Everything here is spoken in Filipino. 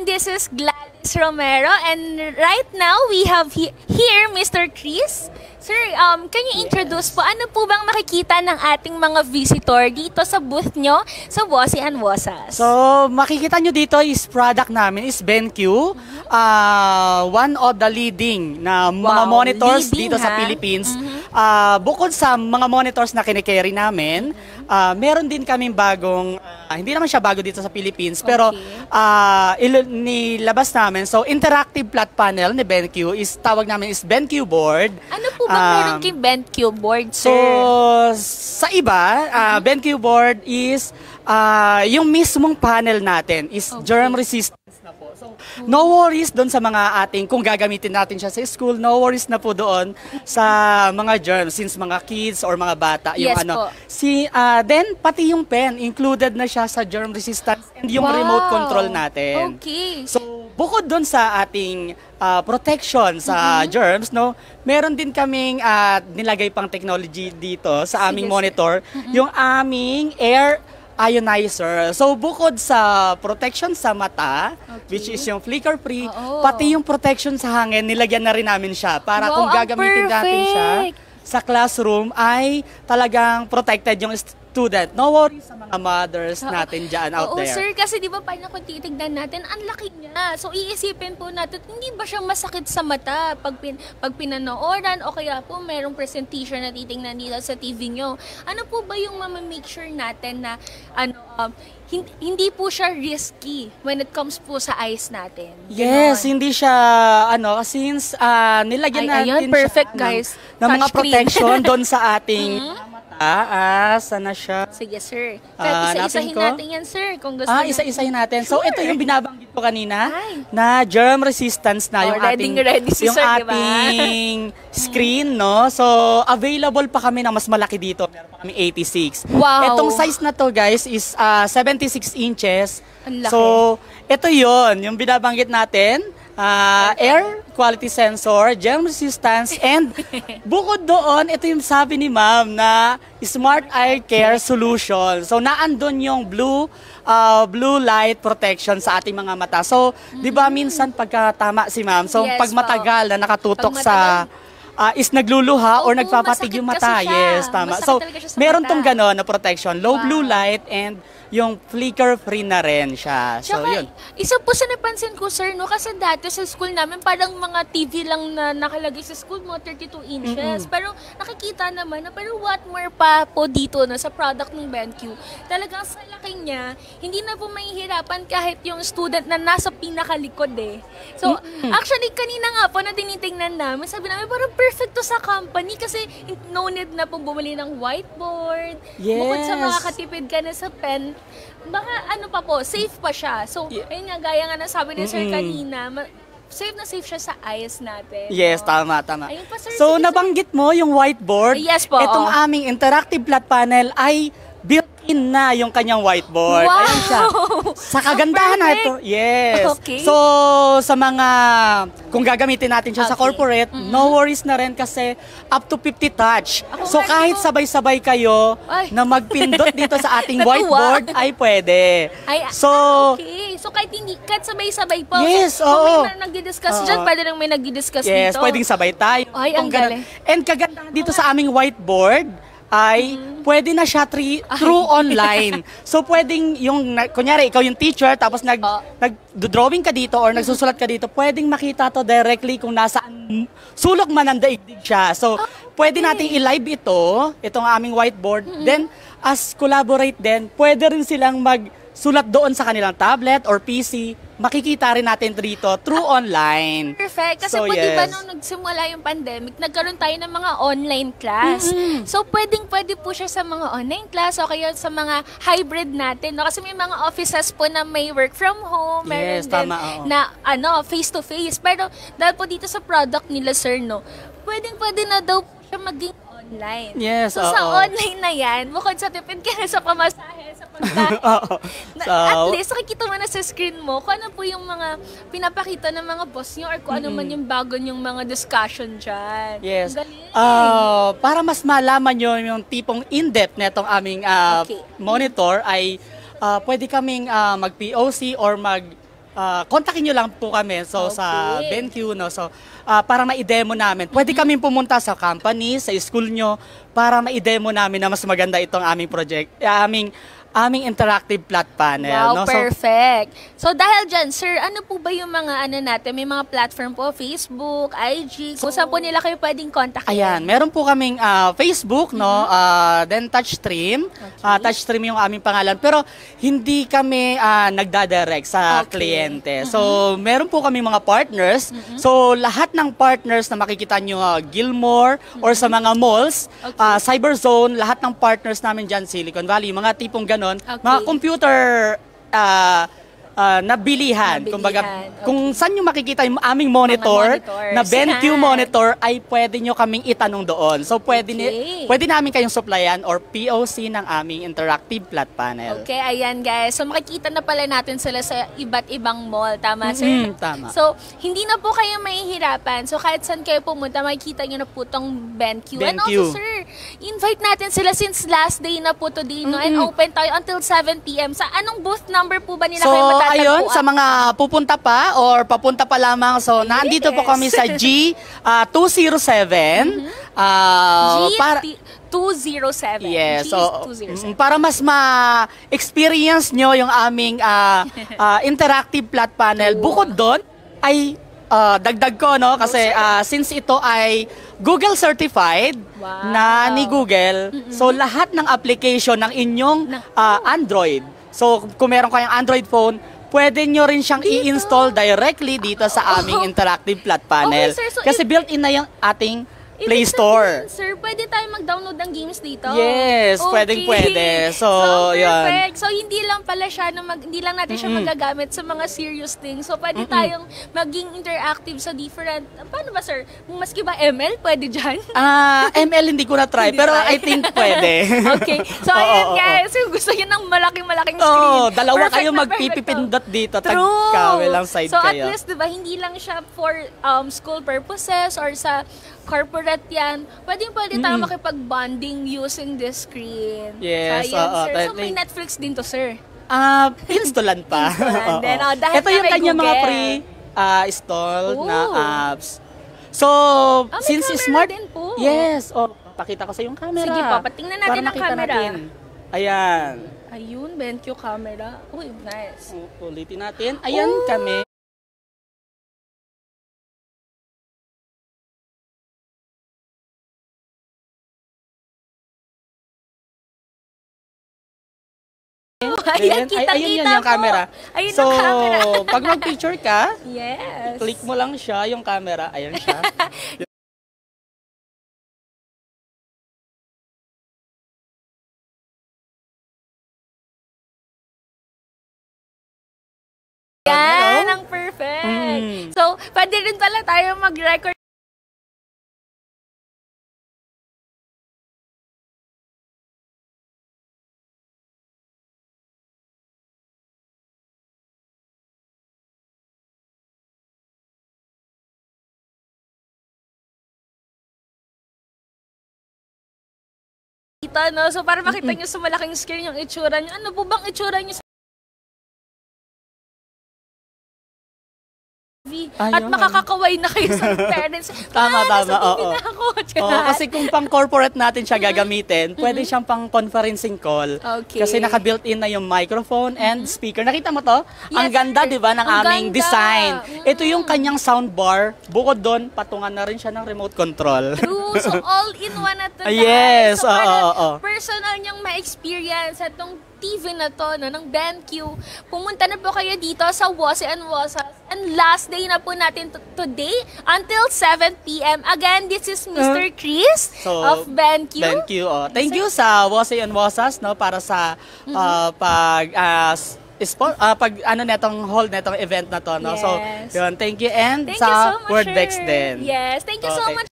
everyone, this is Gladys Romero and right now we have here Mr. Chris. Sir, can you introduce po, ano po bang makikita ng ating mga visitor dito sa booth nyo sa Bossy and Wosas? So, makikita nyo dito is product namin is BenQ. One of the leading na mga monitors dito sa Philippines. Bukod sa mga monitors na kinikerry namin, meron din kaming bagong, hindi naman siya bago dito sa Philippines, pero nilabas namin. So, interactive flat panel ni BenQ is, tawag namin is BenQ board. Ano po bang meron kay BenQ board, sir? So, sa iba, BenQ board is, yung mismong panel natin is germ resistance na po. So, no worries doon sa mga ating, kung gagamitin natin siya sa school, no worries na po doon sa mga germs, since mga kids or mga bata. Yung Yes ano, po. then, pati yung pen, included na siya sa germ resistance and yung remote control natin. Okay. So, bukod doon sa ating protection sa germs, no, meron din kaming nilagay pang technology dito sa aming monitor, yung aming air ionizer. So, bukod sa protection sa mata, which is yung flicker-free, pati yung protection sa hangin, nilagyan na rin namin siya para kung gagamitin natin siya sa classroom ay talagang protected yung student. No worries sa mga mothers natin dyan out there. Sir, kasi di ba paano kung titignan natin, ang laki niya. So, iisipin po natin, hindi ba siya masakit sa mata pag pinanooran o kaya po merong presentation na titignan nila sa TV nyo. Ano po ba yung make sure natin na hindi po siya risky when it comes po sa eyes natin? Yes, hindi siya, since nilagyan natin perfect, siya guys. ng mga protection doon sa ating sana siya? Sige, sir. Isa-isahin natin yan, sir, kung gusto isa-isahin natin. So, ito yung binabanggit ko kanina na germ resistance na yung ating screen, no? So, available pa kami na mas malaki dito. Meron pa kami 86. Wow! Itong size na to, guys, is 76 inches. Ang laki. So, ito yon yung binabanggit natin. Air quality sensor, germ resistance, and bukod doon, ito yung sabi ni ma'am na smart eye care solution. So, naandun yung blue light protection sa ating mga mata. So, di ba minsan pagkatama si ma'am, so pag matagal na nakatutok sa is nagluluha or nagpapatig yung mata. Yes, tama. So, meron tong gano'n na protection. Low blue light and yung flicker-free na rin siya. So, yun. Isa po sa napansin ko, sir, no? Kasi dati sa school namin, parang mga TV lang na nakalagay sa school mo, 32 inches. Pero nakikita naman na, pero what more pa po dito no, sa product ng BenQ. Talagang sa laki niya, hindi na po mahihirapan kahit yung student na nasa pinakalikod eh. So, actually, kanina nga po na tinitingnan namin, sabi namin, parang perfect to sa company kasi no need na po bumili ng whiteboard. Yes. Bukod sa makakatipid ka na sa pen, baka ano pa po, safe pa siya. So, ayun nga, gaya nga nasabi ni sir kanina, safe na safe siya sa eyes natin. Yes, tama. Ayun pa, sir, So, nabanggit mo yung whiteboard. Yes po. Itong aming interactive flat panel ay built-in na yung kanyang whiteboard. Wow! Ayun siya. Sa kagandahan na ito. Yes. Okay. So, sa mga, kung gagamitin natin siya sa corporate, no worries na rin kasi up to 50 touch. So, kahit sabay-sabay kayo na magpindot dito sa ating whiteboard, ay pwede. Okay. So, kahit sabay-sabay po. Yes, so, kung may nagdi-discuss dyan, pwede nang may nagdi-discuss dito. Yes, pwedeng sabay tayo. Ay, ang galing. And kagandahan dito sa aming whiteboard, ay pwede na siya through online. So pwedeng yung kunyari ikaw yung teacher tapos nag-drawing ka dito or nagsusulat ka dito, pwedeng makita to directly kung nasaan sulok man ng daigdig siya. So pwede nating i-live itong aming whiteboard. Then as collaborate din, pwede rin silang magsulat doon sa kanilang tablet or PC. Makikita rin natin dito through online. Perfect. Kasi po, di ba, nung nagsimula yung pandemic, nagkaroon tayo ng mga online class. So, pwede po siya sa mga online class o kaya sa mga hybrid natin. No? Kasi may mga offices po na may work from home. Meron din na face-to-face. Pero dahil po dito sa product nila, sir, no, pwede na daw po siya maging online. Yes, so, sa online na yan, bukod sa tipid ka na sa pamasahe, sa pagkain, at least nakikita mo na sa screen mo kung ano po yung mga pinapakita ng mga boss nyo or kung ano man yung bago yung mga discussion dyan. Yes. Para mas malaman nyo yung tipong in-depth na itong aming monitor ay pwede kaming mag-POC or kontakin nyo lang po kami sa Okay. BenQ, no? So, para ma-demo namin. Pwede kaming pumunta sa company, sa school nyo, para ma-demo namin na mas maganda itong aming project, aming interactive flat panel. Wow, no? So, perfect. So dahil dyan, sir, ano po ba yung mga ano natin? May mga platform po, Facebook, IG, kung saan po nila kayo pwedeng kontakin? ayan, meron po kaming Facebook, no? Then Touchstream. Touchstream yung aming pangalan. Pero hindi kami nagdadirect sa kliyente. So, meron po kaming mga partners. So, lahat ng partners na makikita nyo, Gilmore, or sa mga malls, Cyberzone, lahat ng partners namin dyan, Silicon Valley, mga tipong ganon, mga computer nabilihan. Kumbaga, kung saan nyo makikita yung aming monitor, na BenQ monitor, ay pwede nyo kaming itanong doon. So, pwede namin kayong supplyan or POC ng aming interactive flat panel. Okay, ayan guys. So, makikita na pala natin sila sa iba't ibang mall. Tama, sir? Tama. So, hindi na po kayo mahihirapan. So, kahit saan kayo pumunta, makikita nyo na po tong BenQ. And also, sir, invite natin sila since last day na po today, no? And open tayo until 7 p.m. Sa anong booth number po ba nila kayo matatagpuan? Ayun, sa mga pupunta pa or papunta pa lamang, so nandito po kami sa G207. G207. Yes, so G207. para mas ma-experience nyo yung aming interactive flat panel, bukod doon ay dagdag ko, no, kasi since ito ay Google certified na ni Google, so lahat ng application ng inyong Android, so kung meron kayong Android phone, pwede nyo rin siyang i-install directly dito sa aming interactive flat panel. Okay, sir, so kasi built-in na yung ating Play Ibig Store. sabihin, sir, pwede tayo mag-download ng games dito? Yes, pwedeng-pwede. So, perfect. So, hindi lang pala siya, hindi lang natin siya magagamit sa mga serious things. So, pwede tayong maging interactive sa different, paano ba, sir? Maski ba ML, pwede dyan? ML hindi ko na-try, pero I think pwede. Okay. So, ayan guys, kung gusto nyo ng malaking screen. Dalawa perfect kayo na magpipipindot dito. True. Tagkawilang side so, kayo. So, at least, diba, hindi lang siya for school purposes or sa corporate yan. Pwede tayo makipag-bonding using this screen. Yes. So, ayan, sir. So, may Netflix din to, sir. Instalan pa. Instalan din. Dahil Ito yung kay kanya mga Google. pre-installed na apps. So, may since camera smart... din po. Yes. Pakita ko sa yung camera. Sige po, patingnan natin ang camera. Ayan. Ayun, BenQ camera. Uy, nice. Ulitin natin. Ayan kami. Ayan, kita-kita ayun yung camera. Ayun so, ang camera. pag mag-picture ka, yes. click mo lang siya, yung camera. Ayan siya. Yan, ang perfect. So, pwede rin pala tayo mag-record. No? So, para makita nyo sa malaking screen yung itsura nyo. Ano po bang itsura nyo sa at makakakaway na kayo sa parents. Tama. Oo. Kasi kung pang corporate natin siya gagamitin, pwede siyang pang conferencing call. Okay. Kasi naka-built-in na yung microphone and speaker. Nakita mo to? Yes, ang ganda, di ba, ng ang aming ganda. design. Ito yung kanyang soundbar. Bukod doon, patungan na rin siya ng remote control. True. So, all-in-one na to. Yes. So, para oo. personal niyang ma-experience itong TV na to, no, ng BenQ. Pumunta na po kayo dito sa Wose and Wosas. And last day na po natin today until 7 p.m. Again, this is Mr. Chris of BenQ. BenQ. Thank you sa Wose and Wosas, no, para sa netong hall netong event na to, no. Yes. So, yun, thank you and Thank sa you so much, Wordbex sir. din. Yes, thank you so much.